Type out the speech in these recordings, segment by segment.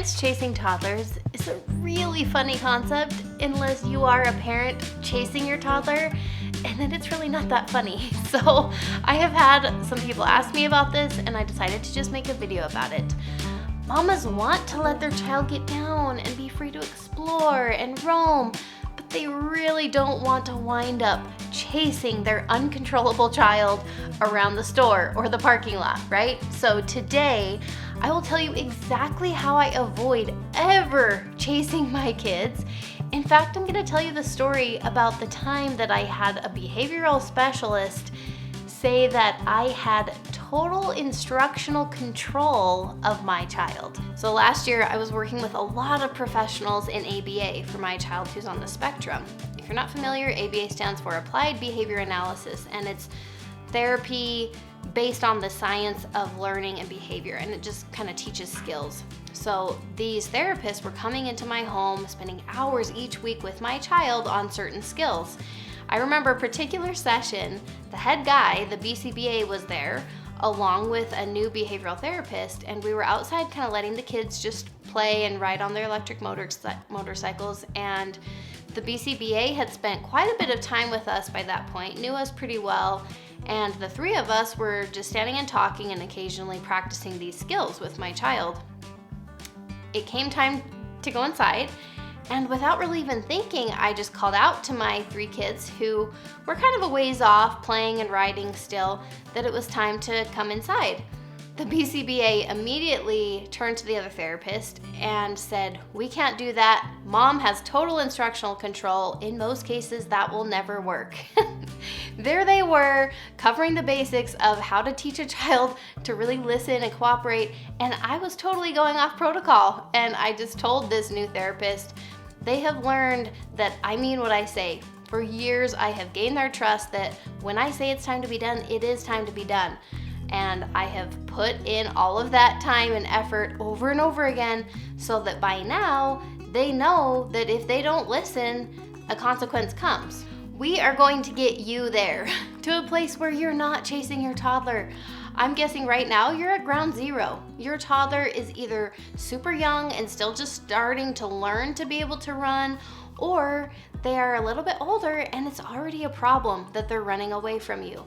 Parents chasing toddlers is a really funny concept unless you are a parent chasing your toddler, and then it's really not that funny. So I have had some people ask me about this, and I decided to just make a video about it. Mamas want to let their child get down and be free to explore and roam, but they really don't want to wind up chasing their uncontrollable child around the store or the parking lot, right? So today, I will tell you exactly how I avoid ever chasing my kids. In fact, I'm going to tell you the story about the time that I had a behavioral specialist say that I had total instructional control of my child. So last year, I was working with a lot of professionals in ABA for my child who's on the spectrum. If you're not familiar, ABA stands for Applied Behavior Analysis, and it's therapy based on the science of learning and behavior, and it just kind of teaches skills. So these therapists were coming into my home, spending hours each week with my child on certain skills. I remember a particular session, the head guy, the BCBA, was there along with a new behavioral therapist, and we were outside kind of letting the kids just play and ride on their electric motorcycles, and the BCBA had spent quite a bit of time with us by that point, knew us pretty well, and the three of us were just standing and talking and occasionally practicing these skills with my child. It came time to go inside, and without really even thinking, I just called out to my three kids who were kind of a ways off, playing and riding still, that it was time to come inside. The BCBA immediately turned to the other therapist and said, "We can't do that. Mom has total instructional control. In most cases, that will never work." There they were, covering the basics of how to teach a child to really listen and cooperate, and I was totally going off protocol. And I just told this new therapist, they have learned that I mean what I say. For years, I have gained their trust that when I say it's time to be done, it is time to be done. And I have put in all of that time and effort over and over again so that by now, they know that if they don't listen, a consequence comes. We are going to get you there to a place where you're not chasing your toddler. I'm guessing right now you're at ground zero. Your toddler is either super young and still just starting to learn to be able to run, or they are a little bit older and it's already a problem that they're running away from you.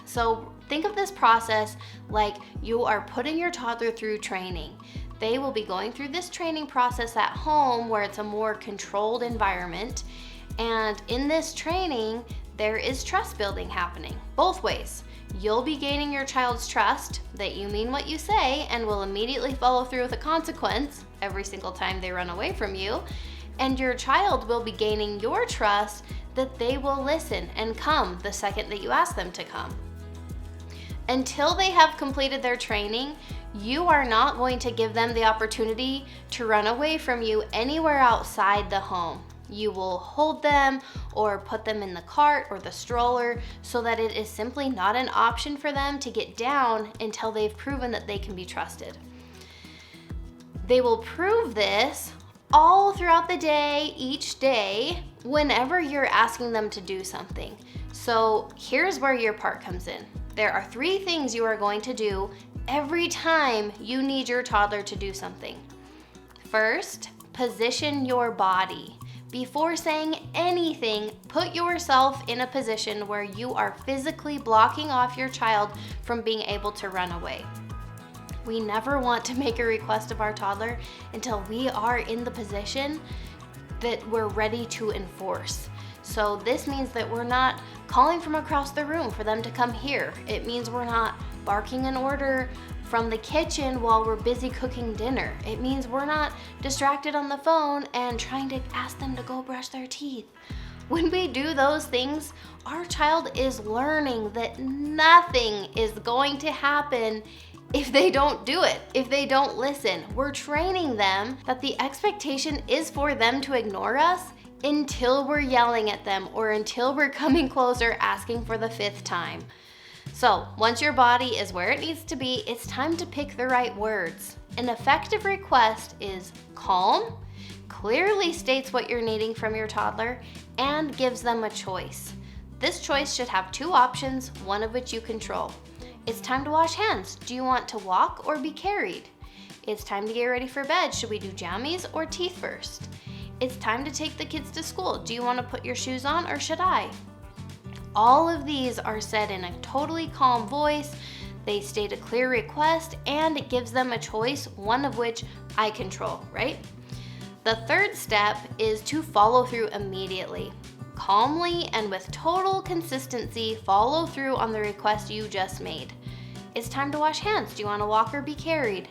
So think of this process like you are putting your toddler through training. They will be going through this training process at home where it's a more controlled environment. And in this training, there is trust building happening both ways. You'll be gaining your child's trust that you mean what you say and will immediately follow through with a consequence every single time they run away from you. And your child will be gaining your trust that they will listen and come the second that you ask them to come. Until they have completed their training, you are not going to give them the opportunity to run away from you anywhere outside the home. You will hold them or put them in the cart or the stroller so that it is simply not an option for them to get down until they've proven that they can be trusted. They will prove this all throughout the day, each day, whenever you're asking them to do something. So here's where your part comes in. There are 3 things you are going to do every time you need your toddler to do something. First, position your body. Before saying anything, put yourself in a position where you are physically blocking off your child from being able to run away. We never want to make a request of our toddler until we are in the position that we're ready to enforce. So this means that we're not calling from across the room for them to come here. It means we're not barking an order from the kitchen while we're busy cooking dinner. It means we're not distracted on the phone and trying to ask them to go brush their teeth. When we do those things, our child is learning that nothing is going to happen if they don't do it, if they don't listen. We're training them that the expectation is for them to ignore us until we're yelling at them or until we're coming closer asking for the 5th time. So once your body is where it needs to be, it's time to pick the right words. An effective request is calm, clearly states what you're needing from your toddler, and gives them a choice. This choice should have 2 options, one of which you control. It's time to wash hands. Do you want to walk or be carried? It's time to get ready for bed. Should we do jammies or teeth first? It's time to take the kids to school. Do you want to put your shoes on or should I? All of these are said in a totally calm voice. They state a clear request and it gives them a choice, one of which I control, right? The third step is to follow through immediately. Calmly and with total consistency, follow through on the request you just made. It's time to wash hands. Do you want to walk or be carried?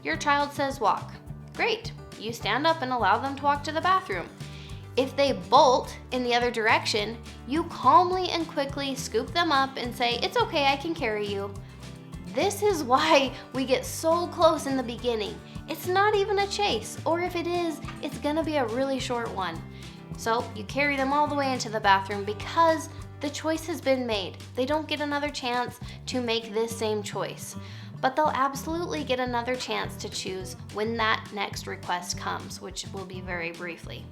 Your child says walk. Great. You stand up and allow them to walk to the bathroom. If they bolt in the other direction, you calmly and quickly scoop them up and say, it's okay, I can carry you. This is why we get so close in the beginning. It's not even a chase, or if it is, it's gonna be a really short one. So you carry them all the way into the bathroom because the choice has been made. They don't get another chance to make this same choice, but they'll absolutely get another chance to choose when that next request comes, which will be very briefly.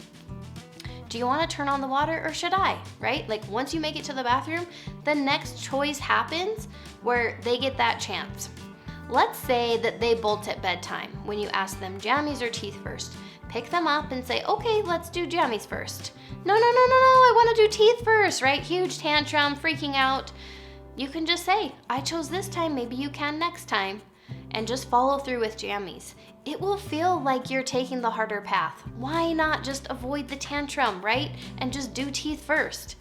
Do you want to turn on the water or should I, right? Like once you make it to the bathroom, the next choice happens where they get that chance. Let's say that they bolt at bedtime when you ask them jammies or teeth first. Pick them up and say, okay, let's do jammies first. No, I want to do teeth first, right? Huge tantrum, freaking out. You can just say, I chose this time, maybe you can next time, and just follow through with jammies. It will feel like you're taking the harder path. Why not just avoid the tantrum, right? And just do teeth first.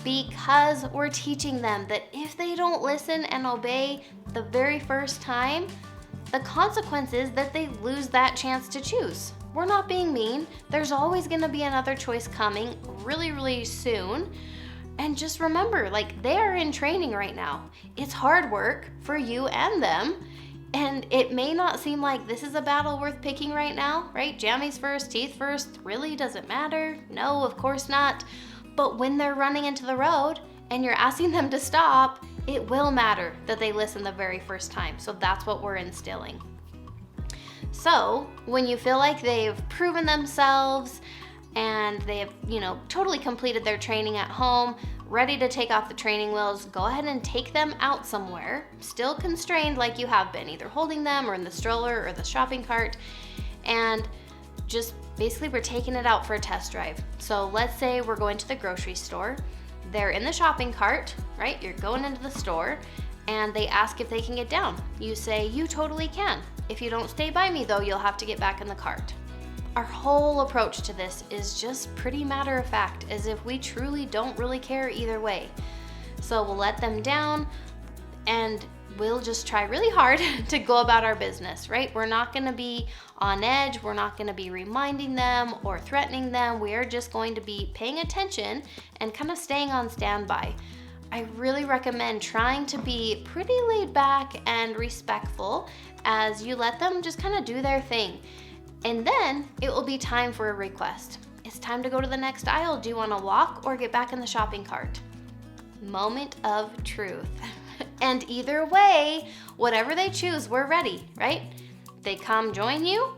Because we're teaching them that if they don't listen and obey the very first time, the consequence is that they lose that chance to choose. We're not being mean. There's always gonna be another choice coming really, really soon. And just remember, like they are in training right now. It's hard work for you and them. And it may not seem like this is a battle worth picking right now, right? Jammies first, teeth first, really doesn't matter. No, of course not. But when they're running into the road and you're asking them to stop, it will matter that they listen the very first time. So that's what we're instilling. So when you feel like they've proven themselves and they have, totally completed their training at home, ready to take off the training wheels, go ahead and take them out somewhere, still constrained like you have been, either holding them or in the stroller or the shopping cart, and just basically we're taking it out for a test drive. So let's say we're going to the grocery store. They're in the shopping cart, right? You're going into the store and they ask if they can get down. You say, you totally can. If you don't stay by me though, you'll have to get back in the cart. Our whole approach to this is just pretty matter of fact, as if we truly don't really care either way. So we'll let them down and we'll just try really hard to go about our business, right? We're not gonna be on edge. We're not gonna be reminding them or threatening them. We are just going to be paying attention and kind of staying on standby. I really recommend trying to be pretty laid back and respectful as you let them just kind of do their thing. And then it will be time for a request. It's time to go to the next aisle. Do you want to walk or get back in the shopping cart? Moment of truth. And either way, whatever they choose, we're ready, right? They come join you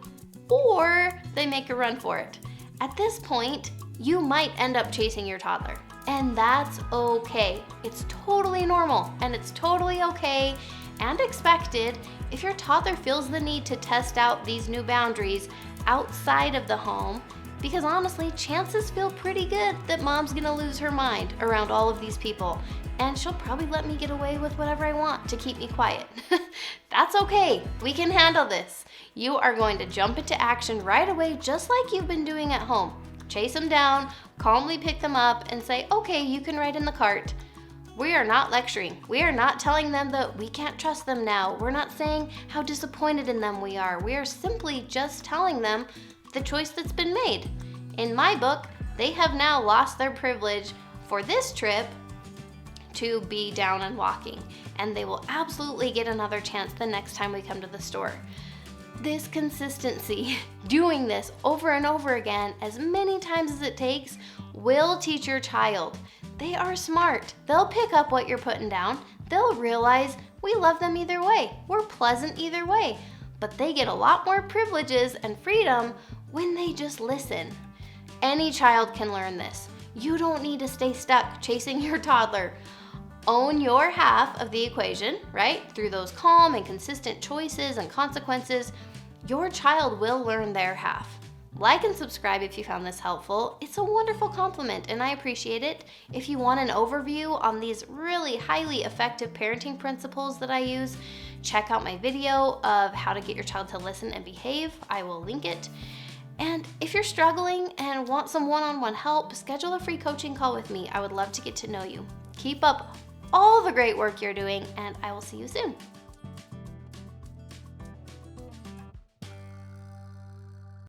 or they make a run for it. At this point, you might end up chasing your toddler. And that's okay. It's totally normal and it's totally okay and expected if your toddler feels the need to test out these new boundaries outside of the home, because honestly, chances feel pretty good that mom's gonna lose her mind around all of these people and she'll probably let me get away with whatever I want to keep me quiet. That's okay. We can handle this. You are going to jump into action right away, just like you've been doing at home. Chase them down, calmly pick them up and say, okay, you can ride in the cart. We are not lecturing. We are not telling them that we can't trust them now. We're not saying how disappointed in them we are. We are simply just telling them the choice that's been made. In my book, they have now lost their privilege for this trip to be down and walking, and they will absolutely get another chance the next time we come to the store. This consistency, doing this over and over again, as many times as it takes, will teach your child. They are smart. They'll pick up what you're putting down. They'll realize we love them either way. We're pleasant either way. But they get a lot more privileges and freedom when they just listen. Any child can learn this. You don't need to stay stuck chasing your toddler. Own your half of the equation, right? Through those calm and consistent choices and consequences, your child will learn their half. Like and subscribe if you found this helpful. It's a wonderful compliment and I appreciate it. If you want an overview on these really highly effective parenting principles that I use, check out my video of how to get your child to listen and behave. I will link it. And if you're struggling and want some one-on-one help, schedule a free coaching call with me. I would love to get to know you. Keep up all the great work you're doing, and I will see you soon.